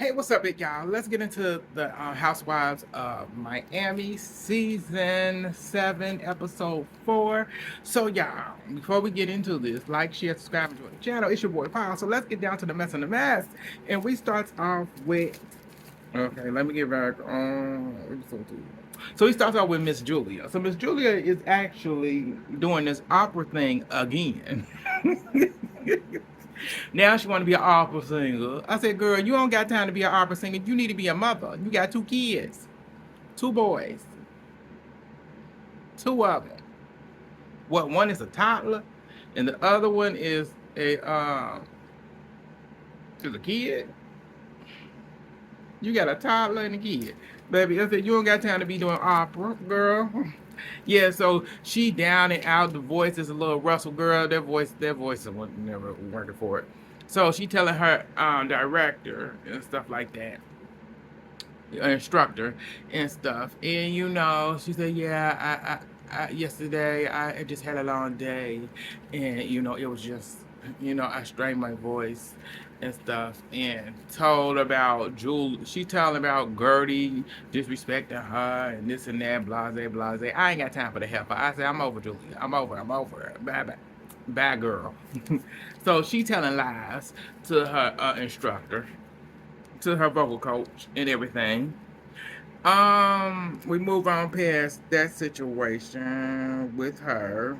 Hey, what's up, big y'all? Let's get into the Housewives of Miami, season 7, episode 4. So, y'all, before we get into this, like, share, subscribe, and join the channel. It's your boy Paul. So let's get down to the mess and the mess. And we start off with. Okay, let me get back on. So he starts off with Miss Julia. So Miss Julia is actually doing this opera thing again. Now she want to be an opera singer. I said, girl, you don't got time to be an opera singer. You need to be a mother. You got 2 kids, 2 boys, 2 of them. What, one is a toddler, and the other one is a kid. You got a toddler and a kid, baby. I said you don't got time to be doing opera, girl. Yeah, so she down and out. The voice is a little Russell girl. That voice was never working for it. So she telling her director and stuff like that, instructor and stuff. And she said, yeah, yesterday I just had a long day, and it was just, I strained my voice and stuff, and told about Julie. She telling about Gertie disrespecting her and this and that, blase, blase. I ain't got time for the heifer. I said, I'm over Julie. I'm over. Bye, bye. Bad girl. So she telling lies to her instructor, to her vocal coach and everything. We move on past that situation with her.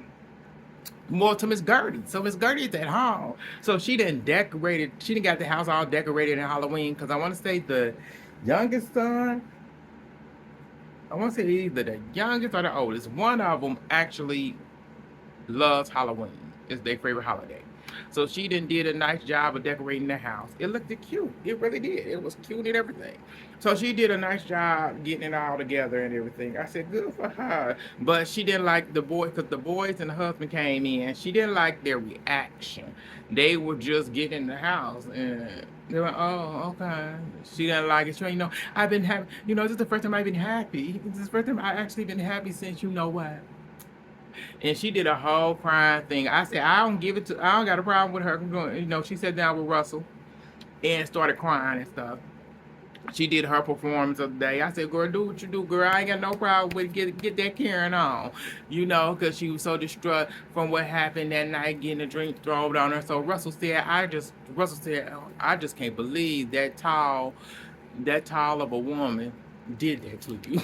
More to Miss Gertie. So Miss Gertie is at home. So she didn't decorate it. She didn't got the house all decorated in Halloween. Because I want to say the youngest son, I want to say either the youngest or the oldest. One of them actually loves Halloween. It's their favorite holiday. So she did a nice job of decorating the house. It looked cute. It really did. It was cute and everything. So she did a nice job getting it all together and everything. I said, good for her. But she didn't like the boys, because the boys and the husband came in. She didn't like their reaction. They were just getting in the house and they were, oh, okay. She didn't like it. She, I've been happy. This is the first time I've been happy. This is the first time I actually been happy since what. And she did a whole crying thing. I said, I don't got a problem with her. She sat down with Russell and started crying and stuff. She did her performance of the day. I said, girl, do what you do, girl. I ain't got no problem with get that carrying on. Because she was so distraught from what happened that night, getting a drink thrown on her. So Russell said, oh, I just can't believe that tall of a woman did that to you.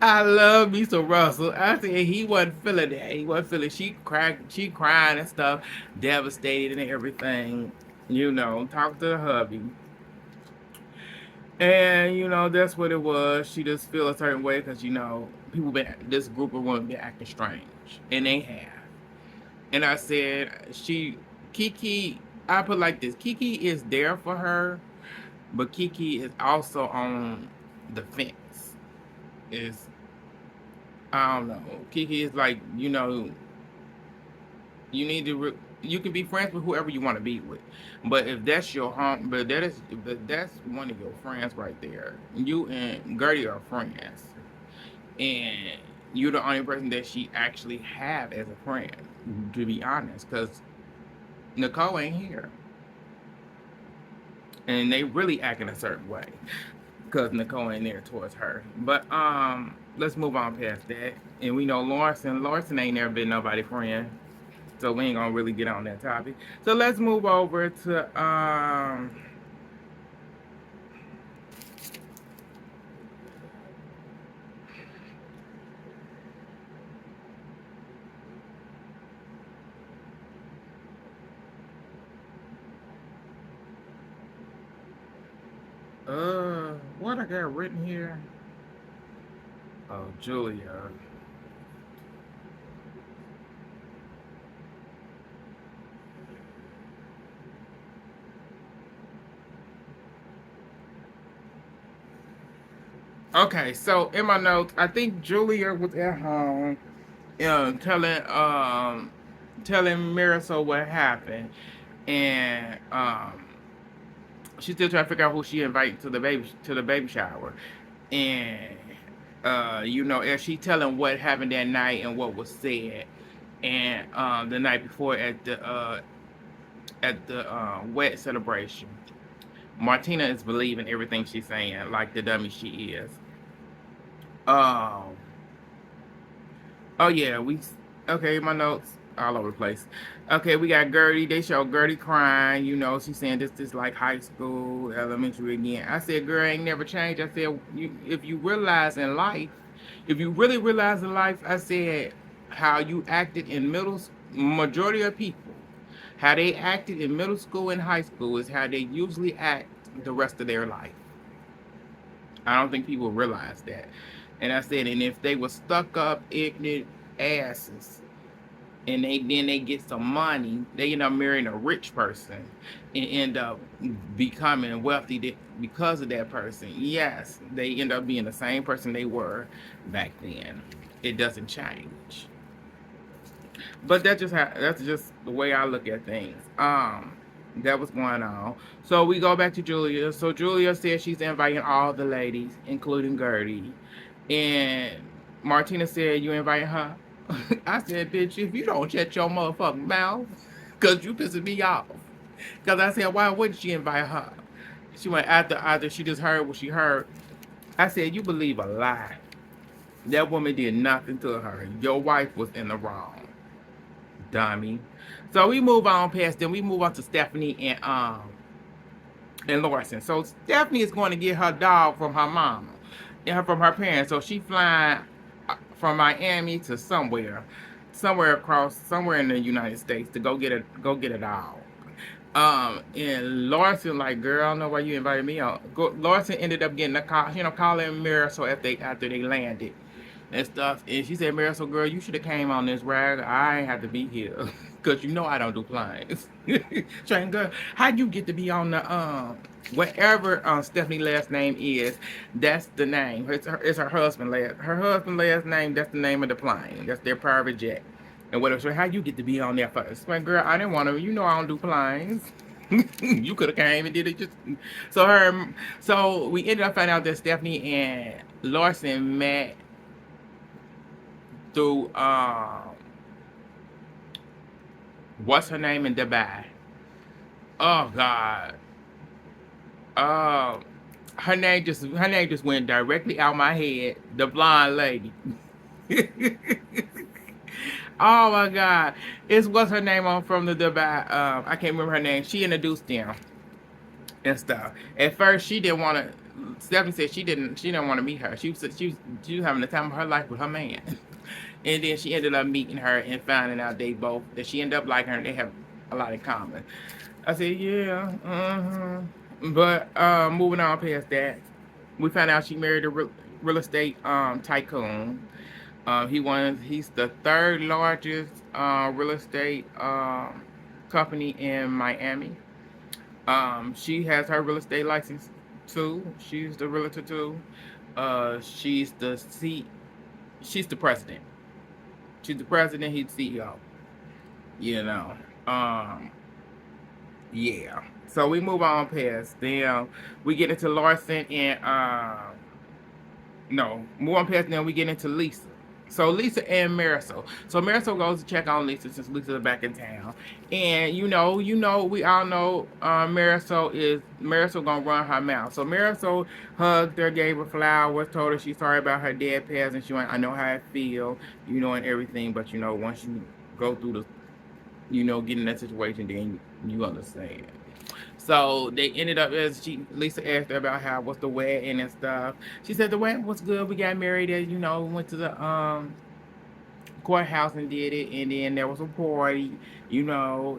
I love me some Russell. I said he wasn't feeling that. He wasn't feeling. She crying and stuff, devastated and everything. Talk to the hubby. And that's what it was. She just feel a certain way because this group of women been acting strange, and they have. And I said Kiki. I put like this: Kiki is there for her, but Kiki is also on the fence. I don't know. Kiki is like, you need to. You can be friends with whoever you want to be with, but if that's your home, but that's one of your friends right there. You and Gertie are friends, and you're the only person that she actually have as a friend. To be honest, because Nicole ain't here, and they really acting a certain way because Nicole ain't there towards her. But let's move on past that. And we know Lawrence ain't never been nobody friend, so we ain't gonna really get on that topic. So let's move over to what I got written here. Oh, Julia. Okay, so in my notes, I think Julia was at home, telling Marisol what happened, and she's still trying to figure out who she invited to the baby shower, and as she telling what happened that night and what was said, and the night before at the at the wet celebration. Martina is believing everything she's saying, like the dummy she is. Um, oh yeah, okay, my notes all over the place. Okay, we got Gertie. They show Gertie crying. You know, she's saying this like high school, elementary again. I said, girl, ain't never changed. I said, if you realize in life, if you really realize in life, I said, how you acted in majority of people, how they acted in middle school and high school is how they usually act the rest of their life. I don't think people realize that. And I said, and if they were stuck up, ignorant asses, and they get some money, they end up marrying a rich person and end up becoming wealthy because of that person. Yes, they end up being the same person they were back then. It doesn't change. But that's just the way I look at things. That was going on. So we go back to Julia. So Julia said she's inviting all the ladies, including Gertie. And Martina said, you invite her? I said, bitch, if you don't shut your motherfucking mouth, because you pissing me off. Because I said, why wouldn't she invite her? She went after she just heard what she heard. I said, you believe a lie. That woman did nothing to her. Your wife was in the wrong. Dummy. So we move on past them. We move on to Stephanie and Larson. So Stephanie is going to get her dog from her mama and from her parents. So she flying from Miami to somewhere in the United States to go get a dog. And Larson like, girl, I don't know why you invited me out. Larson ended up getting a call, calling Marisol after they landed and stuff. And she said, Marisol, girl, you should have came on this ride. I ain't have to be here. Cause you know I don't do planes. Train girl, how'd you get to be on the whatever Stephanie last name is, that's the name. It's her husband last name, that's the name of the plane. That's their private jet. And whatever. So how you get to be on there first? Like, girl, I didn't want to, I don't do planes. You could have came and did it just so we ended up finding out that Stephanie and Larson met through what's her name in Dubai? Oh God. Her name just went directly out my head. The blonde lady. Oh my God. What's her name on from the Dubai? I can't remember her name. She introduced them and stuff. At first she didn't want to. Stephanie said she didn't want to meet her. She was having the time of her life with her man. And then she ended up meeting her and finding out that she ended up liking her. They have a lot in common. I said, yeah, But moving on past that, we found out she married a real estate tycoon. He's the third largest real estate company in Miami. She has her real estate license too. She's the realtor too. She's the president. She's the president. He's the CEO. You know. Yeah. So we move on past them. We get into Larson and no, move on past them. We get into Lisa. So Lisa and Marisol. So Marisol goes to check on Lisa since Lisa's back in town. And we all know Marisol gonna run her mouth. So Marisol hugged her, gave her flowers, told her she's sorry about her dead passing. She went, I know how I feel, and everything, but once you go through get in that situation, then you understand. So they ended up Lisa asked her about what's the wedding and stuff. She said the wedding was good. We got married at, went to the courthouse and did it, and then there was a party, yeah.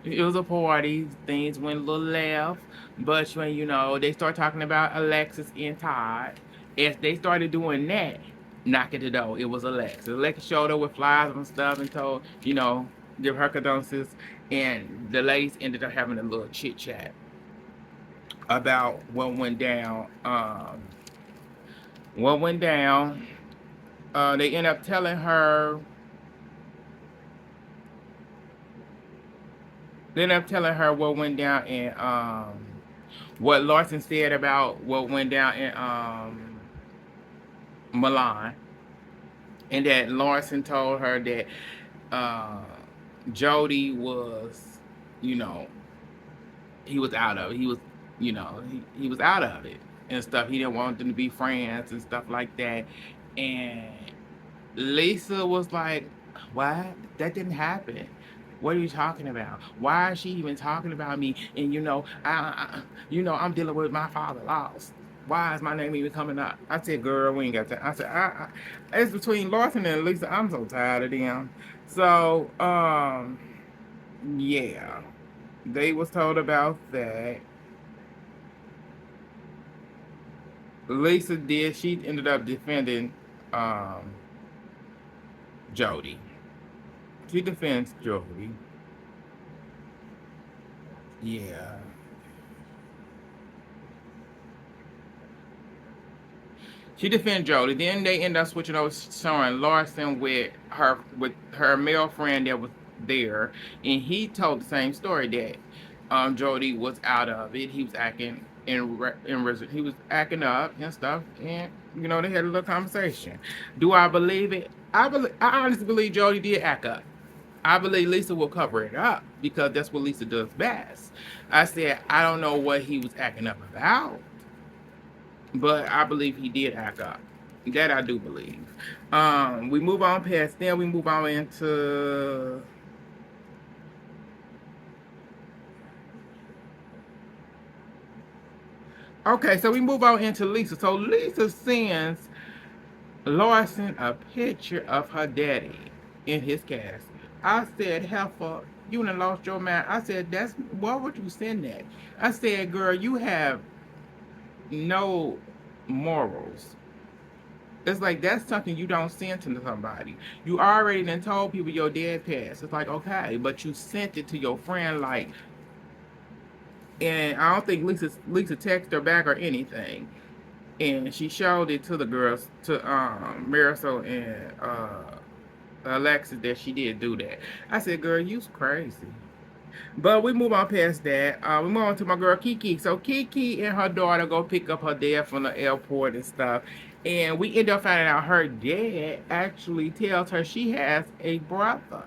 It was a party. Things went a little left. But when they start talking about Alexis and Todd, as they started doing that, knock at the door. It was Alexis. Alexis showed up with flyers and stuff and told, give her condolences. And the ladies ended up having a little chit chat about what went down. They end up telling her. What went down and what Larson said about what went down in Milan, and that Larson told her that Jody was, you know, he was out of it. He was, he was out of it and stuff. He didn't want them to be friends and stuff like that. And Lisa was like, "What? That didn't happen. What are you talking about? Why is she even talking about me? And I'm dealing with my father lost. Why is my name even coming up?" I said, "Girl, we ain't got time." I said, It's between Lawson and Lisa. I'm so tired of them." So, yeah, they was told about that. Lisa did. She ended up defending um, Jody. She defends Jody. Yeah. She defends Jody. Then they end up switching over, showing Larson with her male friend that was there, and he told the same story that Jody was out of it. He was acting he was acting up and stuff, and they had a little conversation. Do I believe it? I honestly believe Jody did act up. I believe Lisa will cover it up because that's what Lisa does best. I said I don't know what he was acting up about, but I believe he did act up. That I do believe. We move on past then. We move on into. Okay, so we move on into Lisa. So Lisa sends Larson a picture of her daddy in his casket. I said, "Heifer, you done lost your mind." I said, why would you send that?" I said, "Girl, you have no morals." It's like that's something you don't send to somebody. You already done told people your dad passed. It's like, okay, but you sent it to your friend, like, and I don't think Lisa texted her back or anything. And she showed it to the girls, to Marisol and Alexis, that she did do that. I said, "Girl, you's crazy." But we move on past that. We move on to my girl Kiki. So Kiki and her daughter go pick up her dad from the airport and stuff. And we end up finding out her dad actually tells her she has a brother,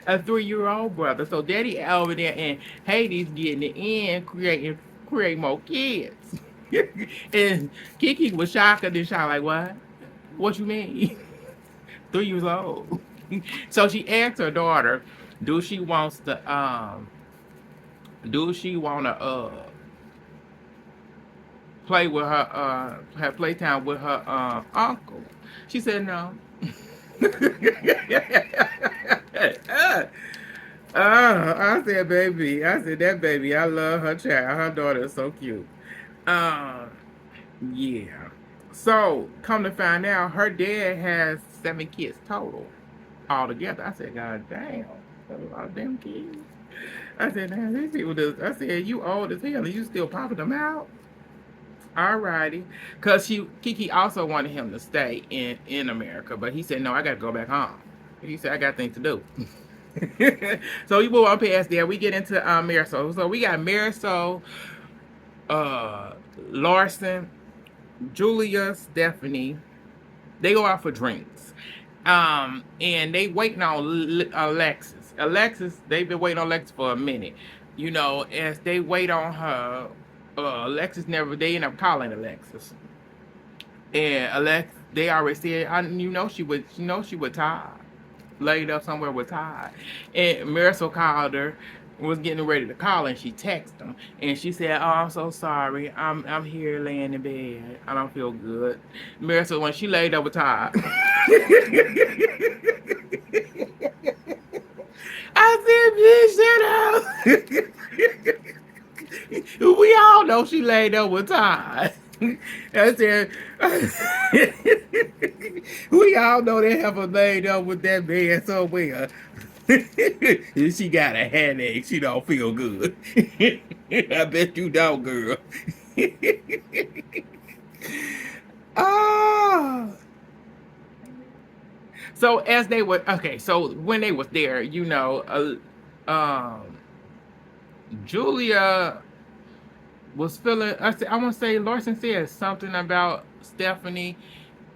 a 3-year-old brother. So daddy over there in Hades getting it in, create more kids. And Kiki was shocked and then shocked, like, what? What you mean? 3 years old. So she asked her daughter, do she wants to do she wanna play with her have playtime with her uncle? She said no. I said, baby. I said, that baby. I love her child. Her daughter is so cute. Um, yeah. So, come to find out, her dad has 7 kids total altogether. I said, God damn. That's a lot of damn kids. I said, man, these people just, I said, you old as hell and you still popping them out? Alrighty. Because Kiki also wanted him to stay in America, but he said, no, I got to go back home. He said, I got things to do. So we move on past there. We get into Marisol. So we got Marisol, uh, Larson, Julia, Stephanie. They go out for drinks. And they waiting on Alexis. They've been waiting on Alexis for a minute. As they wait on her, Alexis never. They end up calling Alexis, and they already said, she would tired, laid up somewhere with Todd. And Marisol called her, was getting ready to call, and she texted him, and she said, "Oh, I'm so sorry. I'm here laying in bed. I don't feel good." Marisol, when she laid up with Todd, I said, "Bitch, shut up." We all know she laid up with Todd. I said, we all know they have a laid up with that man somewhere. She got a headache. She don't feel good. I bet you don't, girl. Oh. So as they were okay, so when they was there, Julia was feeling. I want to say Larson said something about Stephanie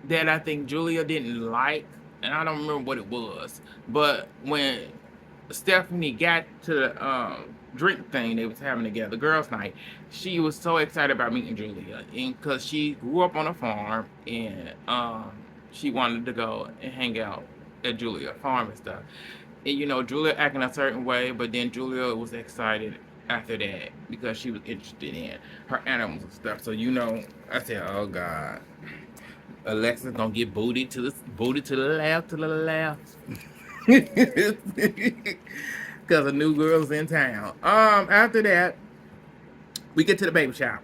that I think Julia didn't like. and I don't remember what it was. But when Stephanie got to the drink thing they was having together, girls' night, she was so excited about meeting Julia, and because she grew up on a farm, and she wanted to go and hang out at Julia farm and stuff. And Julia acting a certain way, but then Julia was excited after that because she was interested in her animals and stuff. So I said, "Oh God, Alexa's gonna get booted to the left, to the left." Because a new girl's in town. After that, we get to the baby shower.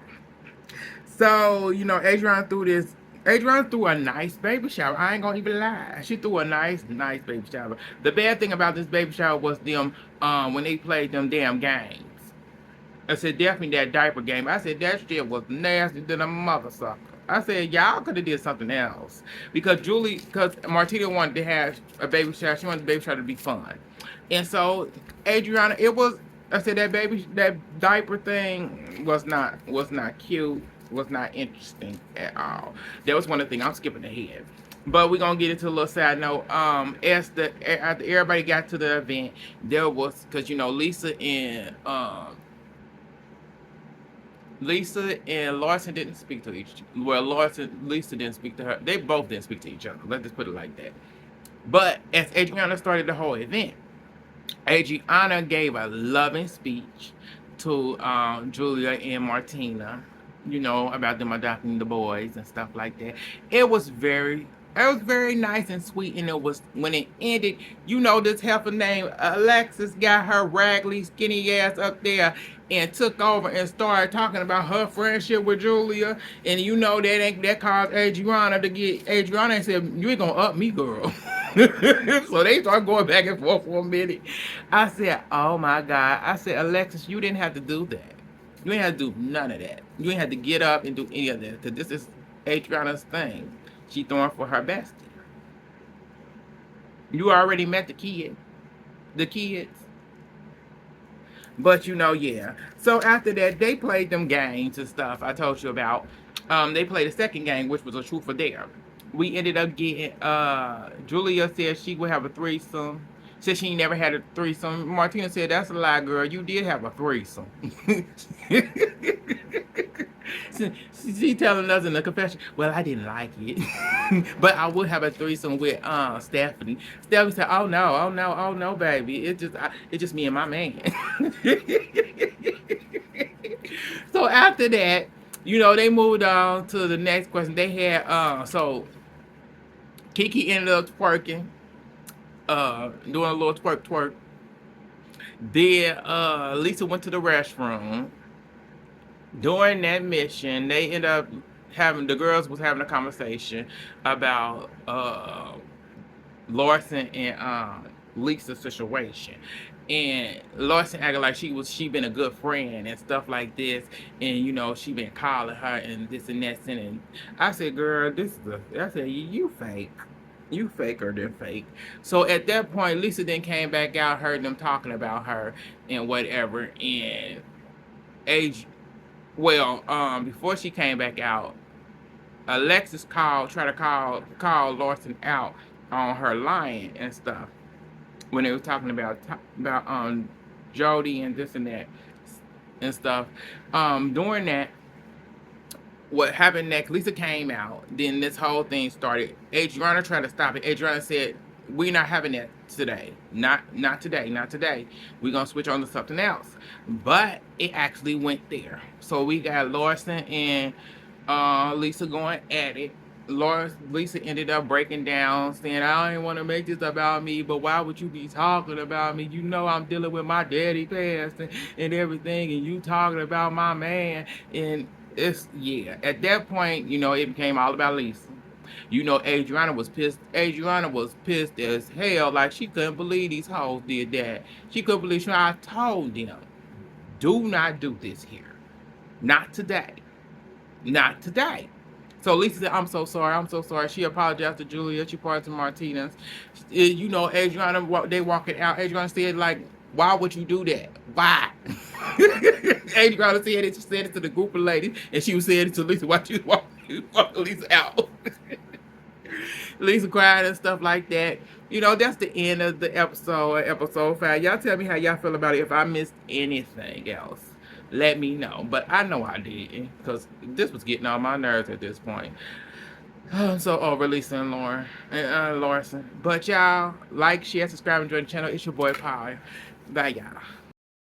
So, Adrian threw a nice baby shower. I ain't gonna even lie. She threw a nice baby shower. The bad thing about this baby shower was them when they played them damn games. I said definitely that diaper game. I said that shit was nasty than a mother sucker. I said y'all could have did something else because Martina wanted to have a baby shower. She wanted the baby shower to be fun, and so Adriana, it was. I said that diaper thing was not cute, was not interesting at all. That was one of the things I'm skipping ahead. But we're gonna get into a little side note. After everybody got to the event, there was because Lisa and Larson didn't speak to each. Well, Lisa didn't speak to her. They both didn't speak to each other. Let's just put it like that. But as Adriana started the whole event, Adriana gave a loving speech to Julia and Martina, about them adopting the boys and stuff like that. It was very nice and sweet, and it was when it ended. This heifer named Alexis got her raggedy, skinny ass up there and took over and started talking about her friendship with Julia, and that caused Adriana and said, "You ain't gonna up me, girl." So they started going back and forth for a minute. I said, "Oh my God!" I said, "Alexis, you didn't have to do that. You ain't have to do none of that. You ain't have to get up and do any of that because this is Adriana's thing. She throwing for her bestie. You already met the kids." But yeah. So after that, they played them games and stuff I told you about. They played a second game, which was a truth or dare. We ended up getting Julia said she would have a threesome. Said she never had a threesome. Martina said, "That's a lie, girl. You did have a threesome." She telling us in the confession, "Well, I didn't like it, but I would have a threesome with Stephanie." Stephanie said, "Oh no, oh no, oh no, baby. It's just me and my man." So after that, they moved on to the next question. They had so Kiki ended up twerking, doing a little twerk. Then Lisa went to the restroom. During that mission, they ended up the girls was having a conversation about Larson and Lisa's situation. And Larson acted like she been a good friend and stuff like this, and she been calling her and this and that, and I said, "Girl, I said you fake." You faker than fake. So at that point, Lisa then came back out, heard them talking about her and whatever. And age, well, before she came back out, Alexis tried to call Larson out on her lying and stuff when they were talking about Jody and this and that and stuff. During that, what happened next? Lisa came out. Then this whole thing started. Adriana tried to stop it. Adriana said, "We're not having that today. Not today. Not today. We're gonna switch on to something else." But it actually went there. So we got Larson and Lisa going at it. Lisa ended up breaking down, saying, "I don't want to make this about me, but why would you be talking about me? I'm dealing with my daddy passed and everything, and you talking about my man." And at that point, it became all about Lisa. Adriana was pissed. Adriana was pissed as hell. Like, she couldn't believe these hoes did that. She couldn't believe. I told them, "Do not do this here. Not today. Not today." So Lisa said, "I'm so sorry. I'm so sorry." She apologized to Julia. She apologized to Martinez. Adriana, they walking out. Adriana said, like, "Why would you do that? Why?" Adriana said it. She said it to the group of ladies, and she was saying it to Lisa while she was walking Lisa out. Lisa cried and stuff like that. You know, that's the end of the episode, episode 5. Y'all tell me how y'all feel about it. If I missed anything else, let me know. But I know I did, because this was getting on my nerves at this point. I'm so over Lisa and Lauren and Larson. But y'all, like, share, subscribe, and join the channel. It's your boy Power. Bye, y'all.